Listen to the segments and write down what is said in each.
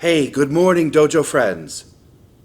Hey, good morning, Dojo friends.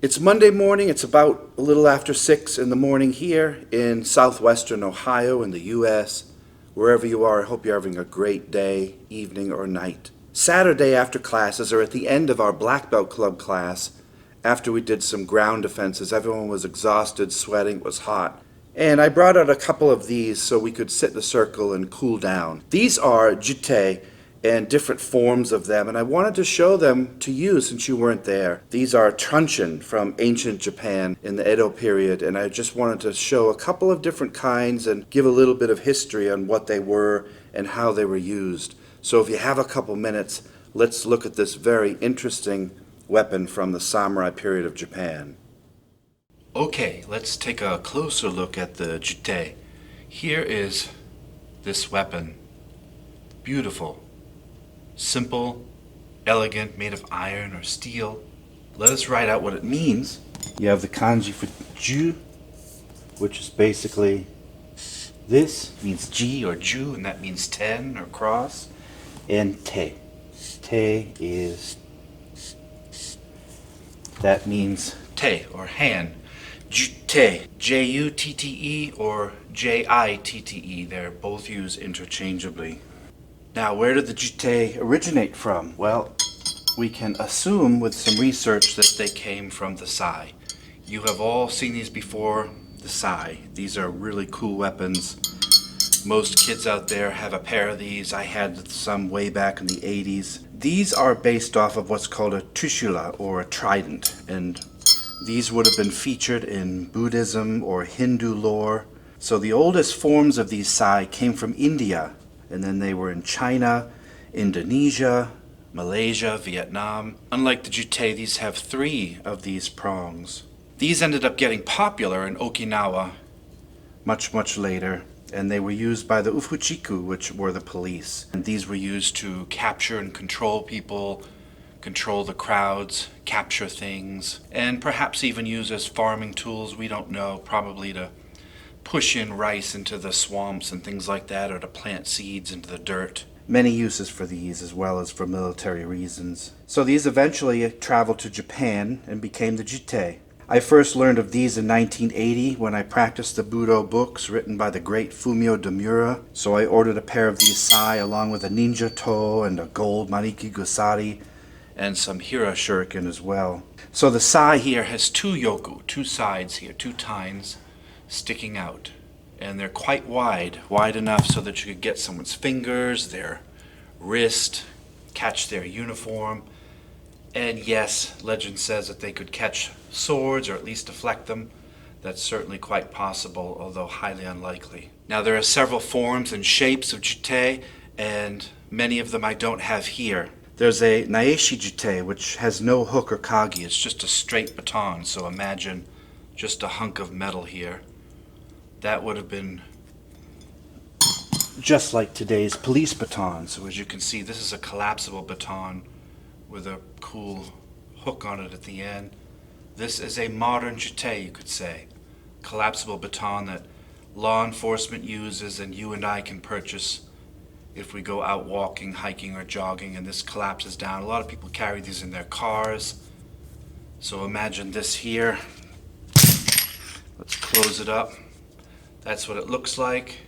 It's Monday morning. It's about a little after 6 in the morning here in southwestern Ohio in the U.S. Wherever you are, I hope you're having a great day, evening, or night. Saturday after classes, or at the end of our Black Belt Club class, after we did some ground defenses, everyone was exhausted, sweating, it was hot. And I brought out a couple of these so we could sit in a circle and cool down. These are Jitte and different forms of them, and I wanted to show them to you since you weren't there. These are Truncheon from ancient Japan in the Edo period, and I just wanted to show a couple of different kinds and give a little bit of history on what they were and how they were used. So if you have a couple minutes, let's look at this very interesting weapon from the samurai period of Japan. Okay, let's take a closer look at the Jitte. Here is this weapon. Beautiful. Simple, elegant, made of iron or steel. Let us write out what it means. You have the kanji for ju, which is basically this, Means G or Ju, and that means 10 or cross. and te. Te that means Te or hand. Jutte, Jutte or Jitte. They're both used interchangeably. Now, where did the Jitte originate from? Well, we can assume with some research that They came from the Sai. You have all seen these before, the Sai. These are really cool weapons. Most kids out there have a pair of these. I had some way back in the 80s. These are based off of what's called a trishula or a trident, and these would have been featured in Buddhism or Hindu lore. So the oldest forms of these Sai came from India, and then they were in China, Indonesia, Malaysia, Vietnam. Unlike the Jitte, these have 3 of these prongs. These ended up getting popular in Okinawa much later, and they were used by the Ufuchiku, which were the police. and these were used to capture and control people, control the crowds, capture things, and perhaps even use as farming tools, we don't know, probably to push in rice into the swamps and things like that, or to plant seeds into the dirt. Many uses for these as well as for military reasons. So these eventually traveled to Japan and became the Jitte. I first learned of these in 1980 when I practiced the Budo books written by the great Fumio Demura. So I ordered a pair of these Sai along with a ninja toe and a gold Maniki Gusari and some Hira shuriken as well. So the Sai here Has 2 yoku, 2 sides here, 2 tines sticking out. And they're quite wide enough so that you could get someone's fingers, their wrist, catch their uniform. And yes, legend says that they could catch swords or at least deflect them. That's certainly quite possible, although highly unlikely. Now there are several forms and shapes of Jitte, and many of them I don't have here. There's a Naeshi Jitte, which has no hook or kagi. It's just a straight baton, so imagine just a hunk of metal here. That would have been just like today's police baton. So as you can see, this is a collapsible baton with a cool hook on it at the end. This is a modern Jitte, you could say. Collapsible baton that law enforcement uses and you and I can purchase if we go out walking, hiking, or jogging, and this collapses down. A lot of people carry these in their cars. So imagine this here. Let's close it up. That's what it looks like.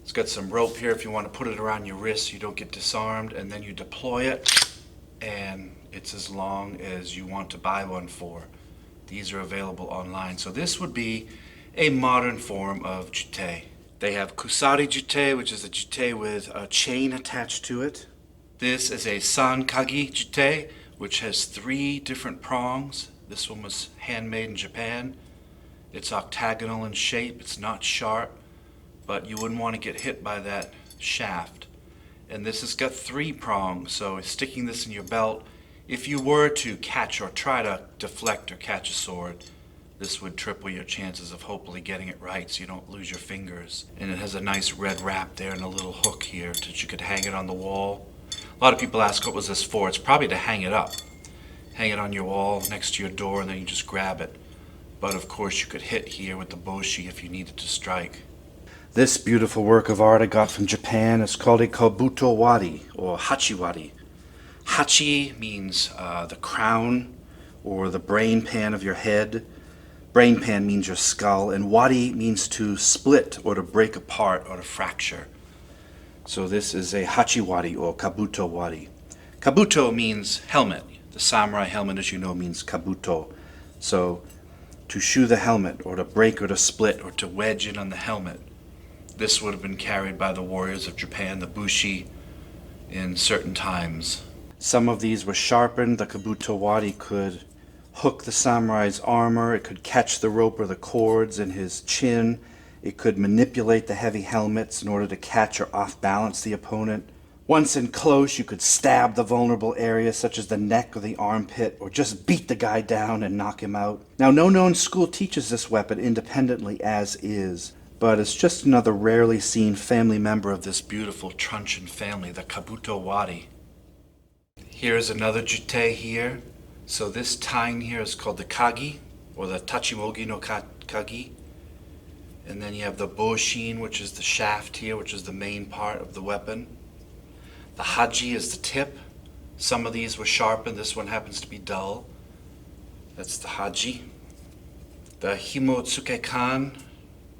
It's got some rope here if you want to put it around your wrist so you don't get disarmed, and then you deploy it, and it's as long as you want to buy one for. These are available online. So this would be a modern form of Jitte. They have Kusari Jitte, which is a Jitte with a chain attached to it. This is a Sankagi Jitte, which has 3 different prongs. This one was handmade in Japan. It's octagonal in shape, it's not sharp, but you wouldn't want to get hit by that shaft. And this has got 3 prongs, so sticking this in your belt, if you were to catch or try to deflect or catch a sword, this would triple your chances of hopefully getting it right so you don't lose your fingers. And it has a nice red wrap there and a little hook here that you could hang it on the wall. A lot of people ask, what was this for? It's probably to hang it up. Hang it on your wall next to your door and then you just grab it. But of course you could hit here with the boshi if you needed to strike. This beautiful work of art I got from Japan is called a Kabuto Wari or Hachiwari. Hachi means the crown or the brain pan of your head. Brain pan means your skull. And wari means to split or to break apart or to fracture. So this is a hachi wari or Kabuto Wari. Kabuto means helmet. The samurai helmet, as you know, means kabuto. So to shoe the helmet or to break or to split or to wedge in on the helmet. This would have been carried by the warriors of Japan, the bushi, in certain times. Some of these were sharpened. The Kabuto Wari could hook the samurai's armor. It could catch the rope or the cords in his chin. It could manipulate the heavy helmets in order to catch or off-balance the opponent. Once in close, you could stab the vulnerable areas such as the neck or the armpit, or just beat the guy down and knock him out. Now, no known school teaches this weapon independently as is, but it's just another rarely seen family member of this beautiful Truncheon family, the Kabuto Wari. Here's another Jitte here. So this tying here is called the kagi, or the tachimogi no kagi. And then you have the boshin, which is the shaft here, which is the main part of the weapon. The haji is the tip. Some of these were sharpened. This one happens to be dull. That's the haji. The himotsuke kan,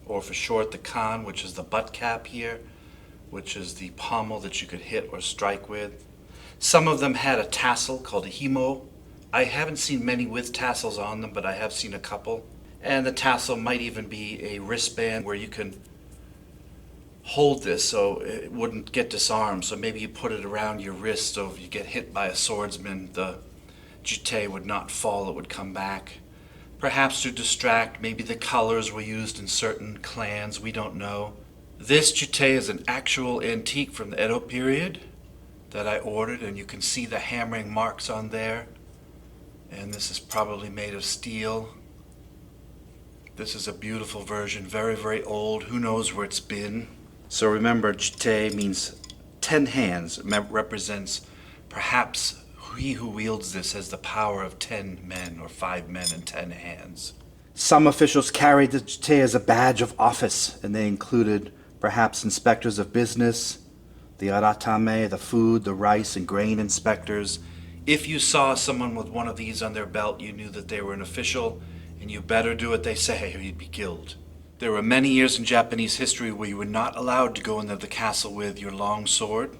or for short the kan, which is the butt cap here, which is the pommel that you could hit or strike with. Some of them had a tassel called a himo. I haven't seen many with tassels on them, but I have seen a couple. And the tassel might even be a wristband where you can hold this so it wouldn't get disarmed. So maybe you put it around your wrist so if you get hit by a swordsman, the jitte would not fall, it would come back. Perhaps to distract, maybe the colors were used in certain clans, we don't know. This jitte is an actual antique from the Edo period that I ordered, and you can see the hammering marks on there. And this is probably made of steel. This is a beautiful version, very, very old. Who knows where it's been? So remember, jitte means 10 hands. It represents perhaps he who wields this has the power of 10 men or 5 men and 10 hands. Some officials carried the jitte as a badge of office, and they included perhaps inspectors of business, the aratame, the food, the rice and grain inspectors. If you saw someone with one of these on their belt, you knew that they were an official, and you better do what they say or you'd be killed. There were many years in Japanese history where you were not allowed to go into the castle with your long sword.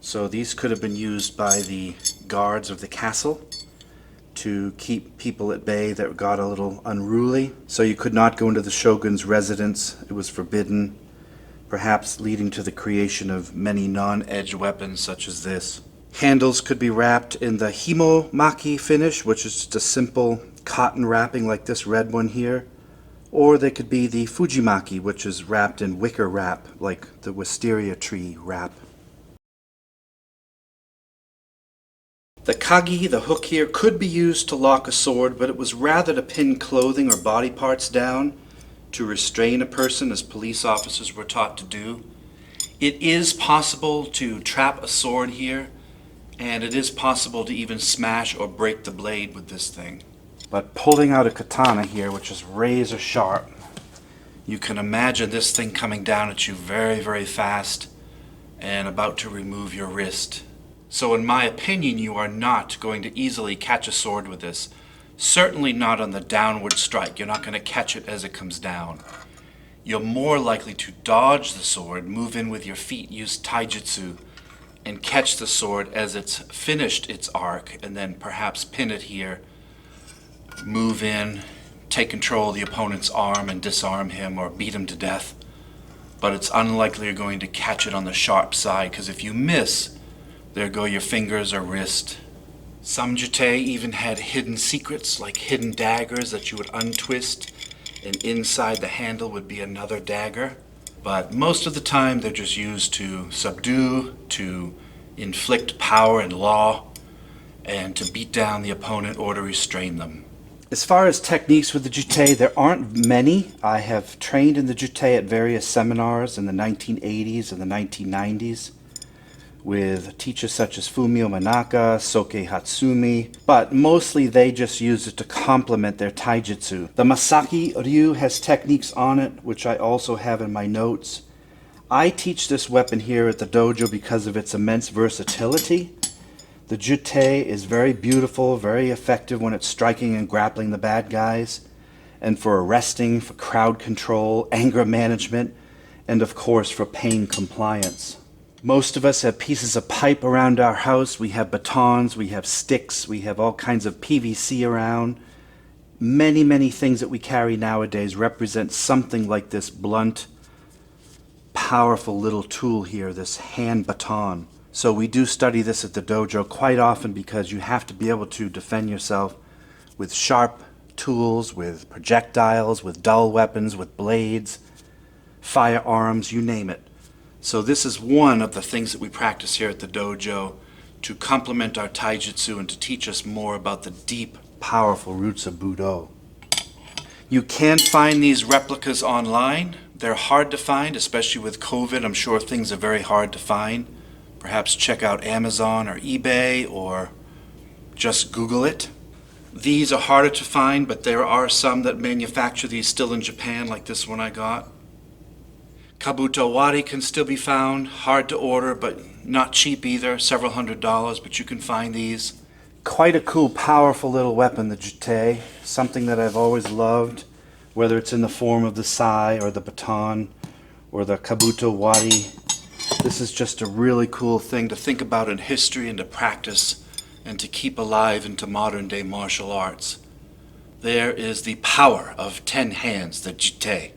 So these could have been used by the guards of the castle to keep people at bay that got a little unruly. So you could not go into the shogun's residence. It was forbidden, perhaps leading to the creation of many non-edged weapons such as this. Handles could be wrapped in the himomaki finish, which is just a simple cotton wrapping like this red one here. Or they could be the fujimaki, which is wrapped in wicker wrap, like the wisteria tree wrap. The kagi, the hook here, could be used to lock a sword, but it was rather to pin clothing or body parts down to restrain a person, as police officers were taught to do. It is possible to trap a sword here, and it is possible to even smash or break the blade with this thing. But pulling out a katana here, which is razor sharp, you can imagine this thing coming down at you very, very fast and about to remove your wrist. So in my opinion, you are not going to easily catch a sword with this. Certainly not on the downward strike. You're not going to catch it as it comes down. You're more likely to dodge the sword, move in with your feet, use taijutsu, and catch the sword as it's finished its arc, and then perhaps pin it here, move in, take control of the opponent's arm and disarm him or beat him to death. But it's unlikely you're going to catch it on the sharp side, because if you miss, there go your fingers or wrist. Some jitte even had hidden secrets, like hidden daggers that you would untwist, and inside the handle would be another dagger. But most of the time they're just used to subdue, to inflict power and law, and to beat down the opponent or to restrain them. As far as techniques with the jitte, there aren't many. I have trained in the jitte at various seminars in the 1980s and the 1990s with teachers such as Fumio Manaka, Soke Hatsumi, but mostly they just use it to complement their taijutsu. The Masaki Ryu has techniques on it, which I also have in my notes. I teach this weapon here at the dojo because of its immense versatility. The Jutte is very beautiful, very effective when it's striking and grappling the bad guys, and for arresting, for crowd control, anger management, and of course for pain compliance. Most of us have pieces of pipe around our house. We have batons, we have sticks, we have all kinds of PVC around. Many, many things that we carry nowadays represent something like this blunt, powerful little tool here, this hand baton. So we do study this at the dojo quite often because you have to be able to defend yourself with sharp tools, with projectiles, with dull weapons, with blades, firearms, you name it. So this is one of the things that we practice here at the dojo to complement our taijutsu and to teach us more about the deep, powerful roots of Budo. You can find these replicas online. They're hard to find, especially with COVID. I'm sure things are very hard to find. Perhaps check out Amazon or eBay or just Google it. These are harder to find, but there are some that manufacture these still in Japan, like this one I got. Kabuto Wari can still be found, hard to order, but not cheap either, several $100s, but you can find these. Quite a cool, powerful little weapon, the Jitte, something that I've always loved, whether it's in the form of the sai or the baton or the Kabuto Wari. This is just a really cool thing to think about in history and to practice and to keep alive into modern day martial arts. There is the power of 10 hands, the Jitte.